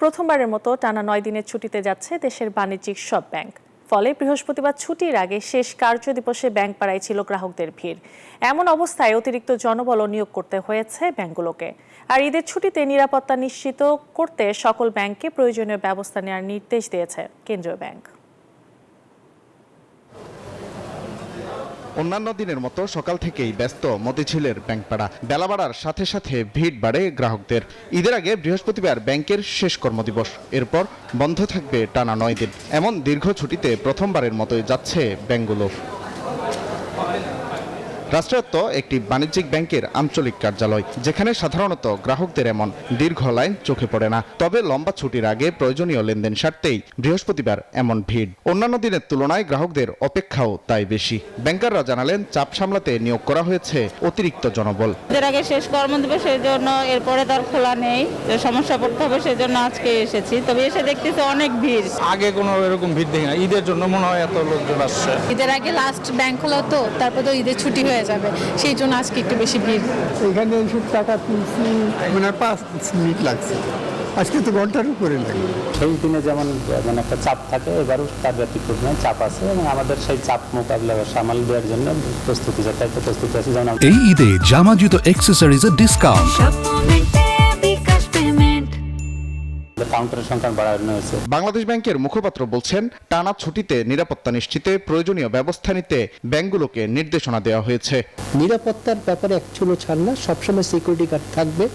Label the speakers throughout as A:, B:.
A: প্রথমবারের মতো টানা 9 দিনের ছুটিতে যাচ্ছে দেশের বাণিজ্যিক সব ব্যাংক। ফলে বৃহস্পতিবার ছুটির আগে শেষ কার্যদিবসে ব্যাংক পাড়ায় ছিল গ্রাহকদের ভিড়। এমন অবস্থায় অতিরিক্ত জনবল নিয়োগ করতে হয়েছে ব্যাংকগুলোকে। আর ঈদের ছুটিতে নিরাপত্তা নিশ্চিত করতে সকল ব্যাংককে প্রয়োজনীয় ব্যবস্থা নেওয়ার নির্দেশ দিয়েছে কেন্দ্রীয় ব্যাংক।
B: অন্যান্য দিনের মতো সকাল থেকেই ব্যস্ত মতিঝিলের ব্যাংকপাড়া। বেলা বাড়ার সাথে সাথে ভিড় বাড়ে গ্রাহকদের। ঈদের আগে বৃহস্পতিবার ব্যাংকের শেষ কর্মদিবস, এরপর বন্ধ থাকবে টানা 9 দিন। এমন দীর্ঘ ছুটিতে প্রথমবারের মতোই যাচ্ছে ব্যাংকগুলো। রাষ্ট্রায়ত্ত একটি বাণিজ্যিক ব্যাংকের আঞ্চলিক কার্যালয়, যেখানে সাধারণত গ্রাহকদের এমন দীর্ঘ লাইন চোখে পড়ে না। তবে লম্বা ছুটির আগে প্রয়োজনীয় লেনদেন সারতেই বৃহস্পতিবার এমন ভিড়। অন্যান্য দিনের তুলনায় গ্রাহকদের অপেক্ষাও তাই বেশি। ব্যাংকাররা জানালেন, চাপ সামলাতে নিয়োগ করা হয়েছে অতিরিক্ত জনবল।
C: এর আগে শেষ কর্মদিবস, সেই জন্য এরপরে তার খোলা নেই, সমস্যা পড়তে হবে, সেই জন্য আজকে এসেছি। তবে এসে দেখতেছি অনেক ভিড়।
D: আগে কোনো এরকম ভিড় দেখি না, ঈদের জন্য মনে হয় এত লোকজন আসছে।
E: ঈদের আগে লাস্ট ব্যাংক খোলা, তো তারপর তো ঈদের ছুটি হয়ে যাবে, সেই জন্য আজকে একটু বেশি ভিড়।
F: এখানে এইসব টাকা তুলছি মানে 5 মিনিট লাগছে, আজকে তো ঘন্টার উপরে লাগে।
G: সেই দিনে যেমন একটা চাপ থাকে, এবারও তার ব্যতিক্রম চাপ আছে এবং আমাদের সেই চাপ মোকাবিলা সামাল দেওয়ার জন্য প্রস্তুতি যথাযথ প্রস্তুতি আছে। যেমন
H: এই ঈদে জামা জুতো অ্যাক্সেসরিজের ডিসকাউন্ট,
G: কাউন্টারের সংখ্যা বাড়ানো হয়েছে।
B: বাংলাদেশ ব্যাংকের মুখপাত্র বলছেন, টানা ছুটিতে নিরাপত্তা নিশ্চিতে প্রয়োজনীয় ব্যবস্থা নিতে ব্যাংকগুলোকে নির্দেশনা দেওয়া হয়েছে।
I: নিরাপত্তার ব্যাপারে এক চুলো ছাড় না, সবসময় সিকিউরিটি গার্ড থাকবে,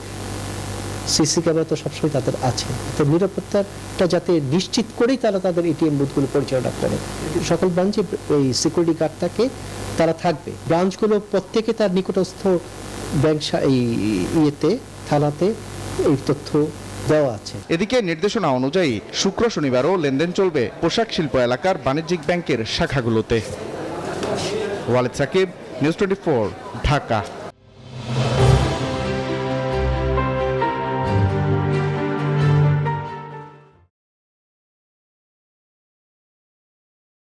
I: সিসি ক্যামেরা তো সবসময় তাদের আছে। তো নিরাপত্তাটা যাতে নিশ্চিত করেই তারা তাদের এটিএম বুথগুলো পরিচালনা করে। সকল ব্রাঞ্চে এই সিকিউরিটি গার্ড থাকে, তারা থাকবে। ব্রাঞ্চগুলো প্রত্যেকে তার নিকটস্থ ব্যাংক থানাতে এই তথ্য দেওয়া আছে।
B: এদিকে নির্দেশনা অনুযায়ী শুক্র শনিবারও লেনদেন চলবে পোশাক শিল্প এলাকার বাণিজ্যিক ব্যাংকের শাখাগুলোতে। ওয়ালিদ সাকিব, নিউজ 24, ঢাকা।